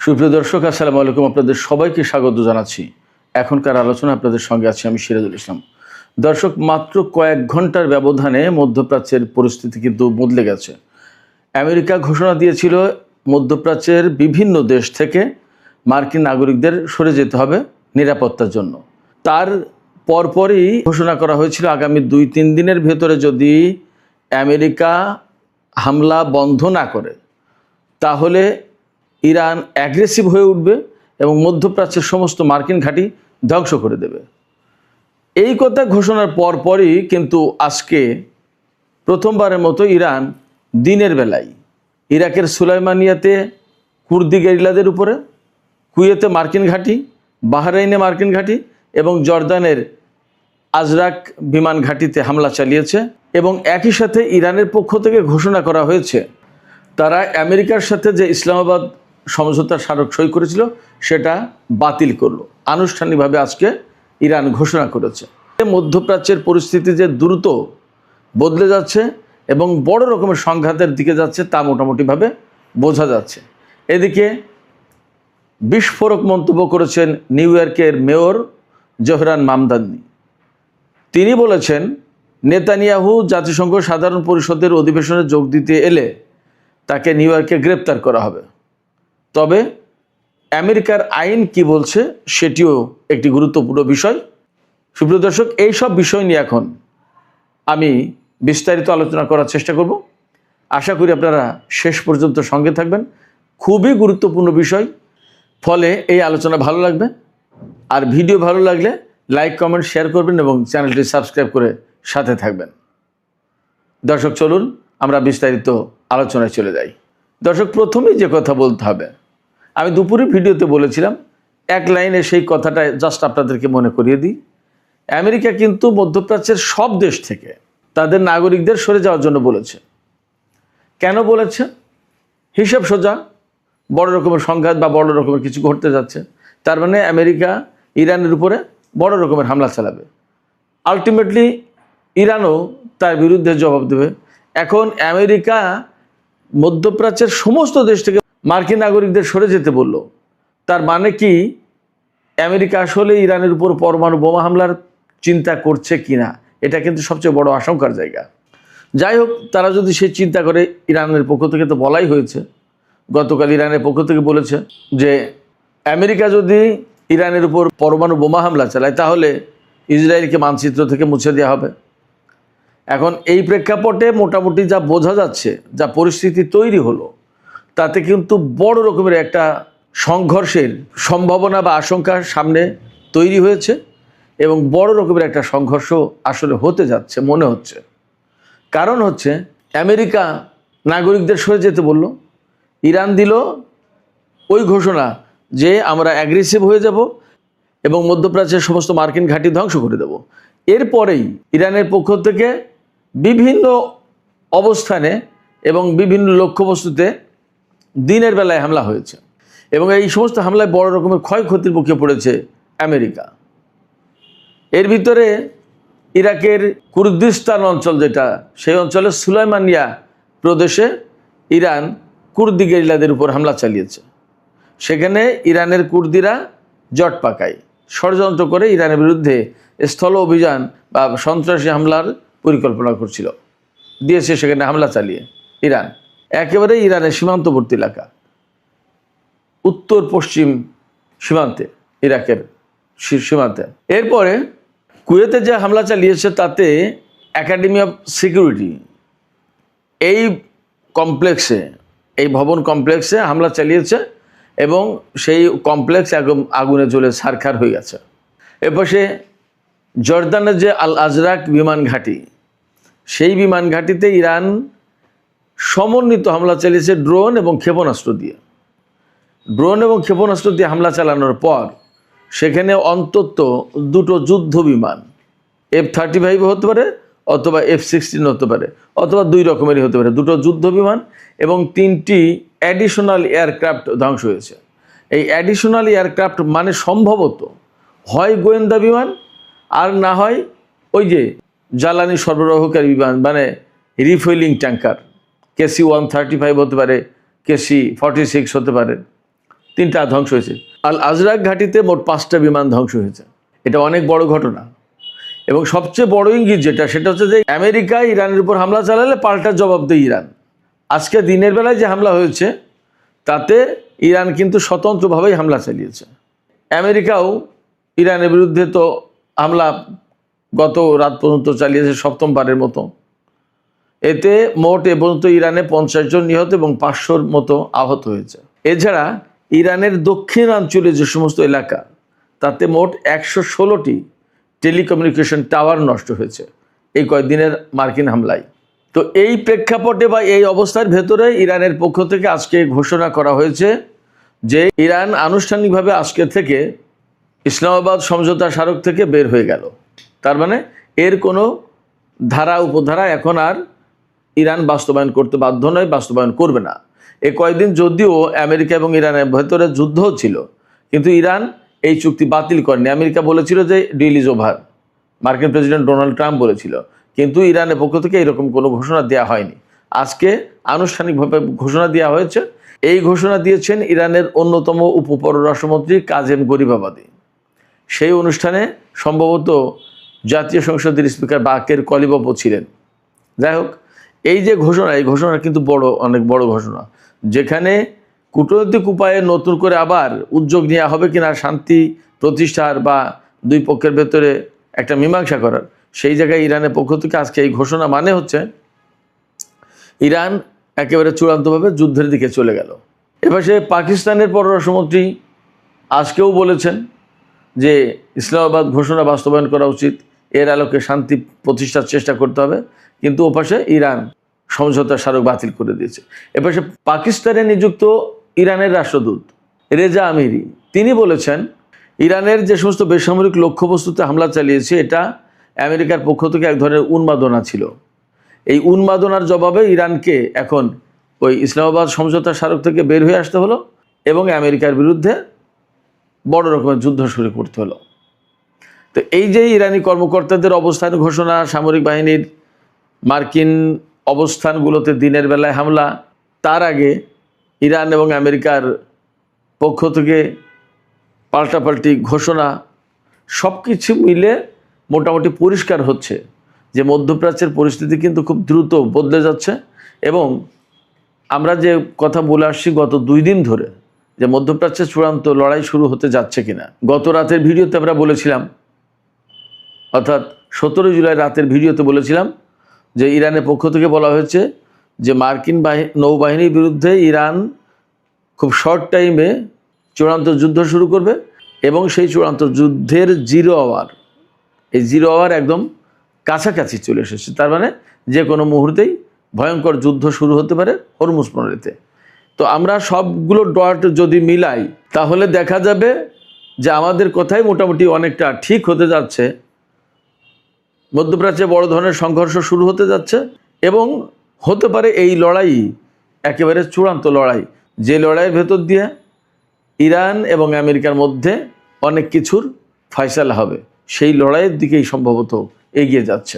সুপ্রিয় দর্শক, আসসালামু আলাইকুম। আপনাদের সবাইকে স্বাগত জানাচ্ছি। এখনকার আলোচনা আপনাদের সঙ্গে আছি আমি সিরাজুল ইসলাম। দর্শক, মাত্র কয়েক ঘন্টার ব্যবধানে মধ্যপ্রাচ্যের পরিস্থিতি কিন্তু বদলে গেছে। আমেরিকা ঘোষণা দিয়েছিল মধ্যপ্রাচ্যের বিভিন্ন দেশ থেকে মার্কিন নাগরিকদের সরে যেতে হবে নিরাপত্তার জন্য। তার পরপরই ঘোষণা করা হয়েছিল আগামী 2-3 দিনের ভেতরে যদি আমেরিকা হামলা বন্ধ না করে তাহলে ইরান অ্যাগ্রেসিভ হয়ে উঠবে এবং মধ্যপ্রাচ্যের সমস্ত মার্কিন ঘাঁটি ধ্বংস করে দেবে। এই কথা ঘোষণার পরপরই কিন্তু আজকে প্রথমবারের মতো ইরান দিনের বেলায় ইরাকের সুলাইমানিয়াতে কুর্দি গেরিলাদের উপরে, কুয়েতে মার্কিন ঘাঁটি, বাহরাইনে মার্কিন ঘাঁটি এবং জর্দানের আজরাক বিমান ঘাঁটিতে হামলা চালিয়েছে। এবং একই সাথে ইরানের পক্ষ থেকে ঘোষণা করা হয়েছে তারা আমেরিকার সাথে যে ইসলামাবাদ সমঝোতার স্মারক সই করেছিল সেটা বাতিল করলো। আনুষ্ঠানিকভাবে আজকে ইরান ঘোষণা করেছে। মধ্যপ্রাচ্যের পরিস্থিতি যে দ্রুত বদলে যাচ্ছে এবং বড় রকমের সংঘাতের দিকে যাচ্ছে তা মোটামুটিভাবে বোঝা যাচ্ছে। এদিকে বিস্ফোরক মন্তব্য করেছেন নিউ ইয়র্কের মেয়র জোহরান মামদানি। তিনি বলেছেন, নেতানিয়াহু জাতিসংঘ সাধারণ পরিষদের অধিবেশনে যোগ দিতে এলে তাকে নিউ ইয়র্কে গ্রেপ্তার করা হবে। তবে আমেরিকার আইন কি বলছে সেটিও একটি গুরুত্বপূর্ণ বিষয়। সুপ্রিয় দর্শক, এই সব বিষয় নিয়ে এখন আমি বিস্তারিত আলোচনা করার চেষ্টা করব। আশা করি আপনারা শেষ পর্যন্ত সঙ্গে থাকবেন। খুবই গুরুত্বপূর্ণ বিষয়, ফলে এই আলোচনা ভালো লাগবে। আর ভিডিও ভালো লাগলে লাইক, কমেন্ট, শেয়ার করবেন এবং চ্যানেলটি সাবস্ক্রাইব করে সাথে থাকবেন। দর্শক, চলুন আমরা বিস্তারিত আলোচনায় চলে যাই। দর্শক, প্রথমেই যে কথা বলতে হবে, আমি দুপুরের ভিডিওতে বলেছিলাম, এক লাইনে সেই কথাটা জাস্ট আপনাদেরকে মনে করিয়ে দিই। আমেরিকা কিন্তু মধ্যপ্রাচ্যের সব দেশ থেকে তাদের নাগরিকদের সরে যাওয়ার জন্য বলেছে। কেন বলেছে? হিসাব সোজা, বড় রকমের সংঘাত বা বড় রকমের কিছু ঘটতে যাচ্ছে, তার মানে আমেরিকা ইরানের উপরে বড় রকমের হামলা চালাবে। আলটিমেটলি ইরানও তার বিরুদ্ধে জবাব দেবে। এখন আমেরিকা মধ্যপ্রাচ্যের সমস্ত দেশ থেকে মার্কিন নাগরিকদের সরে যেতে বলল, তার মানে কি আমেরিকা আসলে ইরানের উপর পরমাণু বোমা হামলার চিন্তা করছে কিনা, এটা কিন্তু সবচেয়ে বড় আশঙ্কার জায়গা। যাই হোক, তারা যদি সেই চিন্তা করে, ইরানের পক্ষ থেকে তো বলাই হয়েছে, গতকাল ইরানের পক্ষ থেকে বলেছে যে আমেরিকা যদি ইরানের উপর পরমাণু বোমা হামলা চালায় তাহলে ইসরায়েলকে মানচিত্র থেকে মুছে দেওয়া হবে। এখন এই প্রেক্ষাপটে মোটামুটি যা বোঝা যাচ্ছে, যা পরিস্থিতি তৈরি হলো, তাতে কিন্তু বড় রকমের একটা সংঘর্ষের সম্ভাবনা বা আশঙ্কা সামনে তৈরি হয়েছে এবং বড় রকমের একটা সংঘর্ষ আসলে হতে যাচ্ছে মনে হচ্ছে। কারণ হচ্ছে, আমেরিকা নাগরিকদের সরে যেতে বলল, ইরান দিল ওই ঘোষণা যে আমরা অ্যাগ্রেসিভ হয়ে যাব এবং মধ্যপ্রাচ্যের সমস্ত মার্কিন ঘাঁটি ধ্বংস করে দেব। এরপরেই ইরানের পক্ষ থেকে বিভিন্ন অবস্থানে এবং বিভিন্ন লক্ষ্যবস্তুতে দিনের বেলায় হামলা হয়েছে এবং এই সমস্ত হামলায় বড় রকমের ক্ষয়ক্ষতির মুখে পড়েছে আমেরিকা। এর ভিতরে ইরাকের কুর্দিস্তান অঞ্চল যেটা, সেই অঞ্চলে সুলাইমানিয়া প্রদেশে ইরান কুর্দি গেরিলাদের উপর হামলা চালিয়েছে। সেখানে ইরানের কুর্দিরা জট পাকায়, ষড়যন্ত্র করে ইরানের বিরুদ্ধে স্থল অভিযান বা সন্ত্রাসী হামলার পরিকল্পনা করছিল, দিয়েছে সেখানে হামলা চালিয়ে ইরান। একেবারে ইরানের সীমান্তবর্তী এলাকা, উত্তর পশ্চিম সীমান্তে, ইরাকের সীমান্তে। এরপরে কুয়েতে যে হামলা চালিয়েছে তাতে একাডেমি অফ সিকিউরিটি এই কমপ্লেক্সে, এই ভবন কমপ্লেক্সে হামলা চালিয়েছে এবং সেই কমপ্লেক্স আগুনে জ্বলে ছারখার হয়ে গেছে। এপাশে জর্দানের যে আল আজরাক বিমান ঘাঁটি, সেই বিমান ঘাঁটিতে ইরান সমন্বিত হামলা চালিয়েছে ড্রোন এবং ক্ষেপণাস্ত্র দিয়ে। ড্রোন এবং ক্ষেপণাস্ত্র দিয়ে হামলা চালানোর পর সেখানে অন্তত 2টো যুদ্ধ বিমান, F-35 হতে পারে অথবা F-16 হতে পারে অথবা 2 রকমেরই হতে পারে, 2টো যুদ্ধ বিমান এবং 3টি অ্যাডিশনাল এয়ারক্রাফট ধ্বংস হয়েছে। এই অ্যাডিশনাল এয়ারক্রাফট মানে সম্ভবত হয় গোয়েন্দা বিমান আর না হয় ওই যে জ্বালানি সরবরাহকারী বিমান, মানে রিফুয়েলিং ট্যাঙ্কার। KC-135 হতে পারে, KC-46 হতে পারে, 3টা ধ্বংস হয়েছে। আল আজরাক ঘাঁটিতে মোট 5টা বিমান ধ্বংস হয়েছে। এটা অনেক বড় ঘটনা। এবং সবচেয়ে বড় ইঙ্গিত সেটা হচ্ছে যে আমেরিকা ইরানের উপর হামলা চালালে পাল্টা জবাব দেয় ইরান। আজকে দিনের বেলায় যে হামলা হয়েছে তাতে ইরান কিন্তু স্বতন্ত্রভাবেই হামলা চালিয়েছে। আমেরিকাও ইরানের বিরুদ্ধে তো হামলা গত রাত পর্যন্ত চালিয়েছে 7মবারের মতো। এতে মোট এ পর্যন্ত ইরানে 50 জন নিহত এবং 500-র মতো আহত হয়েছে। এছাড়া ইরানের দক্ষিণাঞ্চলে যে সমস্ত এলাকা তাতে মোট 116টি টেলিকমিউনিকেশন টাওয়ার নষ্ট হয়েছে এই কয়েকদিনের মার্কিন হামলায়। তো এই প্রেক্ষাপটে বা এই অবস্থার ভেতরে ইরানের পক্ষ থেকে আজকে ঘোষণা করা হয়েছে যে ইরান আনুষ্ঠানিকভাবে আজকে থেকে ইসলামাবাদ সমঝোতা স্মারক থেকে বের হয়ে গেল। তার মানে এর কোনো ধারা উপধারা এখন আর ইরান বাস্তবায়ন করতে বাধ্য নয়, বাস্তবায়ন করবে না। এ কয়েকদিন যদিও আমেরিকা এবং ইরানের ভেতরে যুদ্ধ ছিল, কিন্তু ইরান এই চুক্তি বাতিল করেনি। আমেরিকা বলেছিল যে ডিল ইজ ওভার, মার্কিন প্রেসিডেন্ট ডোনাল্ড ট্রাম্প বলেছিল, কিন্তু ইরানের পক্ষ থেকে এরকম কোনো ঘোষণা দেওয়া হয়নি। আজকে আনুষ্ঠানিকভাবে ঘোষণা দেওয়া হয়েছে। এই ঘোষণা দিয়েছেন ইরানের অন্যতম উপপররাষ্ট্রমন্ত্রী কাজেম গরিবাবাদি। সেই অনুষ্ঠানে সম্ভবত জাতীয় সংসদের স্পিকার বাকের কলিবাবও ছিলেন। যাই হোক, এই যে ঘোষণা, এই ঘোষণা কিন্তু অনেক বড় ঘোষণা, যেখানে কূটনৈতিক উপায়ে নতুন করে আবার উদ্যোগ নেওয়া হবে কিনা শান্তি প্রতিষ্ঠার বা দুই পক্ষের ভেতরে একটা মীমাংসা করার, সেই জায়গায় ইরানের পক্ষ থেকে আজকে এই ঘোষণা মানে হচ্ছে ইরান একেবারে চূড়ান্তভাবে যুদ্ধের দিকে চলে গেল। এবার সে পাকিস্তানের পররাষ্ট্রমন্ত্রী আজকেও বলেছেন যে ইসলামাবাদ ঘোষণা বাস্তবায়ন করা উচিত, এর আলোকে শান্তি প্রতিষ্ঠার চেষ্টা করতে হবে, কিন্তু ওপাশে ইরান সমঝোতা স্মারক বাতিল করে দিয়েছে। এপাশে পাকিস্তানে নিযুক্ত ইরানের রাষ্ট্রদূত রেজা আমিরি তিনি বলেছেন ইরানের যে সমস্ত বেসামরিক লক্ষ্যবস্তুতে হামলা চালিয়েছে এটা আমেরিকার পক্ষ থেকে এক ধরনের উন্মাদনা ছিল। এই উন্মাদনার জবাবে ইরানকে এখন ওই ইসলামাবাদ সমঝোতা স্মারক থেকে বের হয়ে আসতে হলো এবং আমেরিকার বিরুদ্ধে বড় রকমের যুদ্ধ শুরু করতে হলো। তো এই যে ইরানি কর্মকর্তাদের অবস্থান ঘোষণা, সামরিক বাহিনীর মার্কিন অবস্থানগুলোতে দিনের বেলায় হামলা, তার আগে ইরান এবং আমেরিকার পক্ষ থেকে পাল্টাপাল্টি ঘোষণা, সব কিছু মিলে মোটামুটি পরিষ্কার হচ্ছে যে মধ্যপ্রাচ্যের পরিস্থিতি কিন্তু খুব দ্রুত বদলে যাচ্ছে। এবং আমরা যে কথা বলে আসছি গত 2 দিন ধরে যে মধ্যপ্রাচ্যে চূড়ান্ত লড়াই শুরু হতে যাচ্ছে কিনা, গত রাতের ভিডিওতে আমরা বলেছিলাম, অর্থাৎ 17 জুলাই রাতের ভিডিওতে বলেছিলাম যে ইরানের পক্ষ থেকে বলা হয়েছে যে মার্কিন নৌবাহিনীর বিরুদ্ধে ইরান খুব শর্ট টাইমে চূড়ান্ত যুদ্ধ শুরু করবে এবং সেই চূড়ান্ত যুদ্ধের 0 আওয়ার, এই 0 আওয়ার একদম কাছাকাছি চলে এসেছে। তার মানে যে কোনো মুহূর্তেই ভয়ঙ্কর যুদ্ধ শুরু হতে পারে হরমুজ প্রণালীতে। তো আমরা সবগুলো ডট যদি মিলাই তাহলে দেখা যাবে যে আমাদের কথাই মোটামুটি অনেকটা ঠিক হতে যাচ্ছে। মধ্যপ্রাচ্যে বড় ধরনের সংঘর্ষ শুরু হতে যাচ্ছে এবং হতে পারে এই লড়াই একেবারে চূড়ান্ত লড়াই, যে লড়াইয়ের ভেতর দিয়ে ইরান এবং আমেরিকার মধ্যে অনেক কিছুর ফয়সালা হবে। সেই লড়াইয়ের দিকেই সম্ভবত এগিয়ে যাচ্ছে।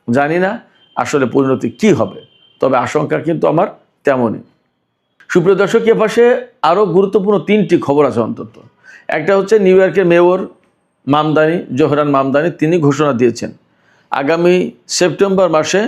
জানি না আসলে পরিণতি কি হবে, তবে আশঙ্কা কিন্তু আমার তেমনই। সুপ্রিয় দর্শক, এ পাশে আরও গুরুত্বপূর্ণ 3টি খবর আছে অন্তত। একটা হচ্ছে নিউ ইয়র্কের মেয়র মামদানি, জোহরান মামদানি, তিনি ঘোষণা দিয়েছেন আগামী সেপ্টেম্বর মাসে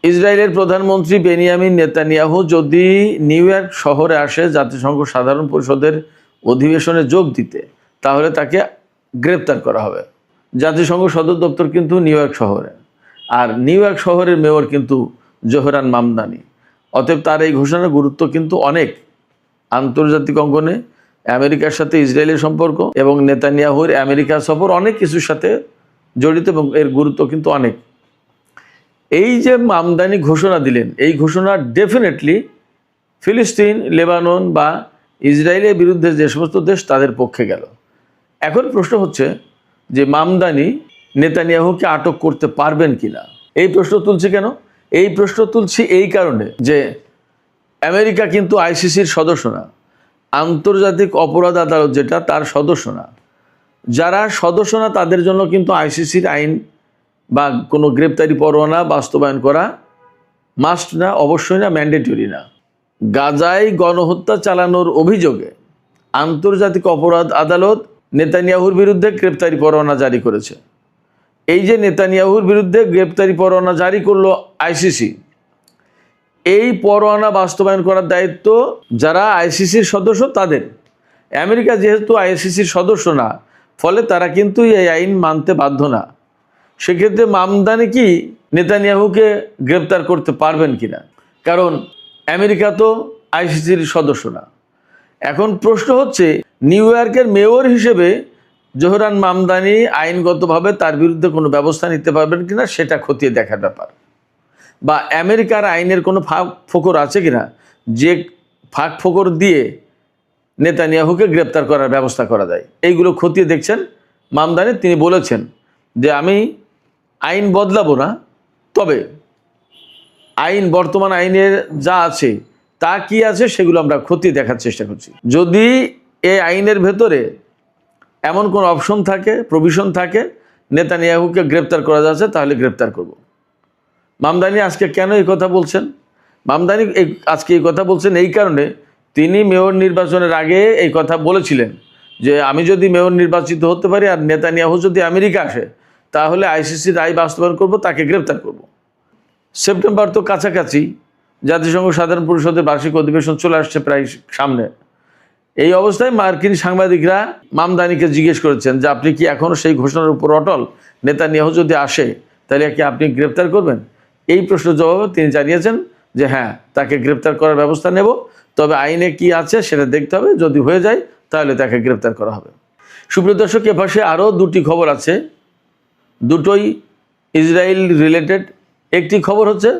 ইসরায়েলের প্রধানমন্ত্রী বেনিয়ামিন নেতানিয়াহু যদি নিউ ইয়র্ক শহরে আসে জাতিসংঘ সাধারণ পরিষদের অধিবেশনে যোগ দিতে, তাহলে তাকে গ্রেপ্তার করা হবে। জাতিসংঘ সদর দপ্তর কিন্তু নিউ ইয়র্ক শহরে, আর নিউ ইয়র্ক শহরের মেয়র কিন্তু জোহরান মামদানি। অতএব তার এই ঘোষণার গুরুত্ব কিন্তু অনেক। আন্তর্জাতিক অঙ্গনে আমেরিকার সাথে ইসরায়েলের সম্পর্ক এবং নেতানিয়াহুর আমেরিকা সফর অনেক কিছুর সাথে জড়িত এবং এর গুরুত্ব কিন্তু অনেক। এই যে মামদানি ঘোষণা দিলেন, এই ঘোষণা ডেফিনেটলি ফিলিস্তিন, লেবানন বা ইসরায়েলের বিরুদ্ধে যে সমস্ত দেশ তাদের পক্ষে গেল। এখন প্রশ্ন হচ্ছে যে মামদানি নেতানিয়াহুকে আটক করতে পারবেন কিনা। এই প্রশ্ন তুলছি কেন? এই প্রশ্ন তুলছি এই কারণে যে আমেরিকা কিন্তু আইসিসির সদস্য না, আন্তর্জাতিক অপরাধ আদালত যেটা তার সদস্য না। যারা সদস্য না তাদের জন্য কিন্তু আইসিসির আইন বা কোনো গ্রেপ্তারি পরোয়ানা বাস্তবায়ন করা মাস্ট না, অবশ্যই না, ম্যান্ডেটরি না। গাজায় গণহত্যা চালানোর অভিযোগে আন্তর্জাতিক অপরাধ আদালত নেতানিয়াহুর বিরুদ্ধে গ্রেপ্তারি পরোয়ানা জারি করেছে। এই যে নেতানিয়াহুর বিরুদ্ধে গ্রেপ্তারি পরোয়ানা জারি করলো আইসিসি, এই পরোয়ানা বাস্তবায়ন করার দায়িত্ব যারা আইসিসির সদস্য তাদের। আমেরিকা যেহেতু আইসিসির সদস্য না, ফলে তারা কিন্তু এই আইন মানতে বাধ্য না। সেক্ষেত্রে মামদানি কি নেতানিয়াহুকে গ্রেপ্তার করতে পারবেন কিনা, কারণ আমেরিকা তো আইসিসির সদস্য না। এখন প্রশ্ন হচ্ছে, নিউ ইয়র্কের মেয়র হিসেবে জোহরান মামদানি আইনগতভাবে তার বিরুদ্ধে কোনো ব্যবস্থা নিতে পারবেন কিনা সেটা খতিয়ে দেখার ব্যাপার, বা আমেরিকার আইনের কোনো ফাঁক ফোকর আছে কিনা যে ফাঁক ফোকর দিয়ে নেতানিয়াহুকে গ্রেপ্তার করার ব্যবস্থা করা যায়। এইগুলো খতিয়ে দেখছেন মামদানি। তিনি বলেছেন যে আমি আইন বদলাবো না, তবে আইন, বর্তমান আইনের যা আছে তা কি আছে সেগুলো আমরা খতিয়ে দেখার চেষ্টা করছি। যদি এই আইনের ভেতরে এমন কোনো অপশন থাকে, প্রভিশন থাকে নেতানিয়াহুকে গ্রেপ্তার করা যাচ্ছে, তাহলে গ্রেপ্তার করব। মামদানি আজকে কেন এই কথা বলছেন? মামদানি আজকে এই কথা বলছেন এই কারণে, তিনি মেয়র নির্বাচনের আগে এই কথা বলেছিলেন যে আমি যদি মেয়র নির্বাচিত হতে পারি আর নেতানিয়াহু যদি আমেরিকা আসে, তাহলে আইসিসির রায় বাস্তবায়ন করব, তাকে গ্রেপ্তার করব। সেপ্টেম্বর তো কাছাকাছি, জাতিসংঘ সাধারণ পরিষদের বার্ষিক অধিবেশন চলে আসছে প্রায় সামনে। এই অবস্থায় মার্কিন সাংবাদিকরা মামদানিকে জিজ্ঞেস করেছেন যে আপনি কি এখনও সেই ঘোষণার উপর অটল? নেতানিয়াহু যদি আসে তাহলে কি আপনি গ্রেপ্তার করবেন? এই প্রশ্নের জবাবে তিনি জানিয়েছেন যে হ্যাঁ, তাকে গ্রেপ্তার করার ব্যবস্থা নেব, তবে আইনে কি আছে সেটা দেখতে হবে, যদি হয়ে যায় তাহলে তাকে গ্রেপ্তার করা হবে। সুপ্রিয় দর্শক, এ পাশে আরও দুটি খবর আছে, দুটোই ইসরায়েল রিলেটেড। একটি খবর হচ্ছে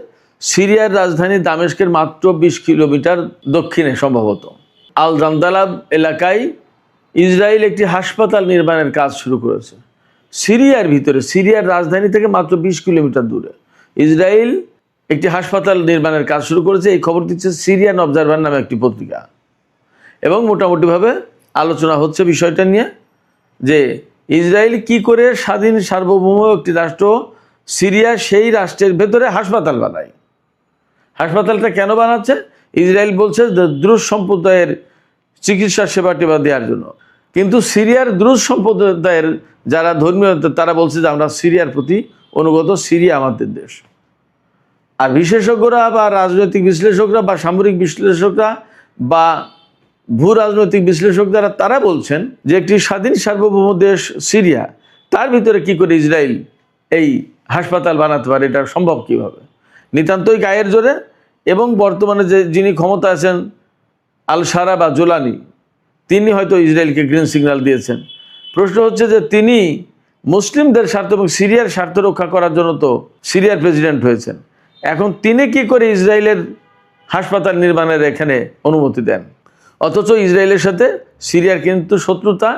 সিরিয়ার রাজধানী দামেস্কের মাত্র 20 কিলোমিটার দক্ষিণে সম্ভবত আল জামদালাব এলাকায় ইসরায়েল একটি হাসপাতাল নির্মাণের কাজ শুরু করেছে। সিরিয়ার ভিতরে, সিরিয়ার রাজধানী থেকে মাত্র 20 কিলোমিটার দূরে ইসরায়েল একটি হাসপাতাল নির্মাণের কাজ শুরু করেছে। এই খবর দিচ্ছে সিরিয়ান অবজারভার নামে একটি পত্রিকা, এবং মোটামুটিভাবে আলোচনা হচ্ছে বিষয়টা নিয়ে যে ইসরায়েল কি করে স্বাধীন সার্বভৌম একটি রাষ্ট্র সিরিয়া, সেই রাষ্ট্রের ভেতরে হাসপাতাল বানায়। হাসপাতালটা কেন বানাচ্ছে? ইসরায়েল বলছে যে দ্রুজ সম্প্রদায়ের চিকিৎসা সেবা টেবা দেওয়ার জন্য, কিন্তু সিরিয়ার দ্রুজ সম্প্রদায়ের যারা ধর্মীয় তারা বলছে যে আমরা সিরিয়ার প্রতি অনুগত, সিরিয়া আমাদের দেশ। আর বিশেষজ্ঞরা বা রাজনৈতিক বিশ্লেষকরা বা সামরিক বিশ্লেষকরা বা ভূ রাজনৈতিক বিশ্লেষকরা তারা বলছেন যে একটি স্বাধীন সার্বভৌম দেশ সিরিয়া, তার ভিতরে কি করে ইসরায়েল এই হাসপাতাল বানাতে পারে? এটা সম্ভব কিভাবে? নিতান্তই গায়ের জোরে। এবং বর্তমানে যিনি ক্ষমতা আছেন আল সারা বা জোলানি, তিনি হয়তো ইসরায়েলকে গ্রিন সিগন্যাল দিয়েছেন। প্রশ্ন হচ্ছে যে তিনি মুসলিমদের স্বার্থ এবং সিরিয়ার স্বার্থ রক্ষা করার জন্য তো সিরিয়ার প্রেসিডেন্ট হয়েছেন, এখন তিনি কি করে ইসরায়েলের হাসপাতাল নির্মাণের এখানে অনুমতি দেন? অথচ ইসরায়েলের সাথে সিরিয়ার কিন্তু শত্রুতা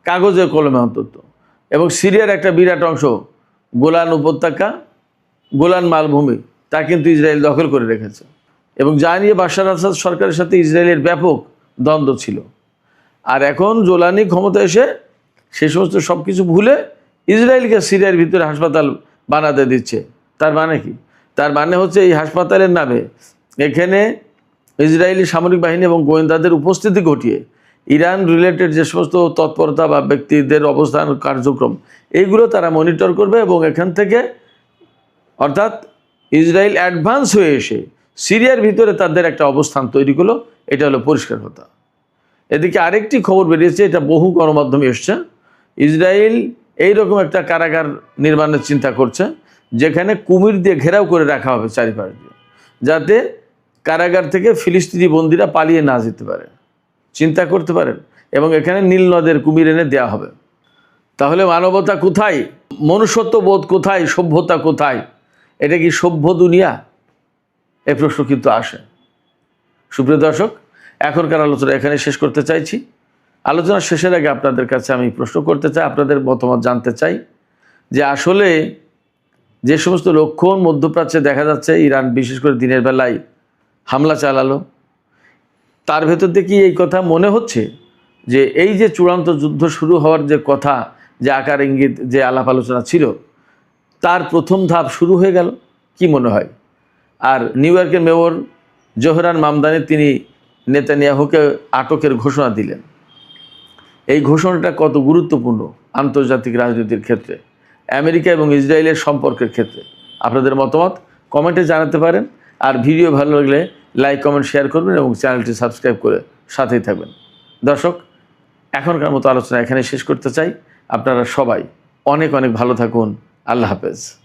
কাগজে কলমে অন্তত। এবং সিরিয়ার একটা বিরাট অংশ গোলান উপত্যকা, গোলান মালভূমি, তা কিন্তু ইসরায়েল দখল করে রেখেছে, এবং যা নিয়ে বাশার আসাদ সরকারের সাথে ইসরায়েলের ব্যাপক দ্বন্দ্ব ছিল। আর এখন জোলানি ক্ষমতা এসে সে সমস্ত সব কিছু ভুলে ইসরায়েলকে সিরিয়ার ভিতরে হাসপাতাল বানাতে দিচ্ছে। তার মানে কি? তার মানে হচ্ছে এই হাসপাতালের নামে এখানে ইসরায়েলি সামরিক বাহিনী এবং গোয়েন্দাদের উপস্থিতি ঘটিয়ে ইরান রিলেটেড যে সমস্ত তৎপরতা বা ব্যক্তিদের অবস্থান কার্যক্রম, এইগুলো তারা মনিটর করবে, এবং এখান থেকে অর্থাৎ ইসরায়েল অ্যাডভান্স হয়ে এসে সিরিয়ার ভিতরে তাদের একটা অবস্থান তৈরি করলো। এটা হলো পরিষ্কার কথা। এদিকে আরেকটি খবর বেরিয়েছে, এটা বহু গণমাধ্যমে এসছে, ইসরায়েল এইরকম একটা কারাগার নির্মাণের চিন্তা করছে যেখানে কুমির দিয়ে ঘেরাও করে রাখা হবে চারিপাশ দিয়ে, যাতে কারাগার থেকে ফিলিস্তিনি বন্দীরা পালিয়ে না যেতে পারে। চিন্তা করতে পারেন। এবং এখানে নীল নদের কুমির এনে দেওয়া হবে। তাহলে মানবতা কোথায়? মনুষ্যত্ব বোধ কোথায়? সভ্যতা কোথায়? এটা কি সভ্য দুনিয়া? এই প্রশ্ন কিন্তু আসে। সুপ্রিয় দর্শক, এখনকার আলোচনা এখানে শেষ করতে চাইছি। আলোচনা শেষের আগে আপনাদের কাছে আমি প্রশ্ন করতে চাই, আপনাদের মতামত জানতে চাই যে আসলে যে সমস্ত লক্ষণ মধ্যপ্রাচ্যে দেখা যাচ্ছে, ইরান বিশেষ করে দিনের বেলায় হামলা চালালো, তার ভেতর থেকে এই কথা মনে হচ্ছে যে এই যে চূড়ান্ত যুদ্ধ শুরু হওয়ার যে কথা, যে আকার ইঙ্গিত, যে আলাপ আলোচনা ছিল, তার প্রথম ধাপ শুরু হয়ে গেল? কি মনে হয়? আর নিউ ইয়র্কের মেয়র জোহরান মামদানি তিনি নেতানিয়াহুকে আটকের ঘোষণা দিলেন। এই ঘোষণাটা কত গুরুত্বপূর্ণ আন্তর্জাতিক রাজনীতির ক্ষেত্রে, আমেরিকা এবং ইসরায়েলের সম্পর্কের ক্ষেত্রে। আপনাদের মতামত কমেন্টে জানাতে পারেন। আর ভিডিও ভালো লাগলে লাইক, কমেন্ট, শেয়ার করবেন এবং চ্যানেলটি সাবস্ক্রাইব করে সাথেই থাকবেন। দর্শক, এখনকার মতো আলোচনা এখানে শেষ করতে চাই। আপনারা সবাই অনেক অনেক ভালো থাকুন। আল্লাহ হাফেজ।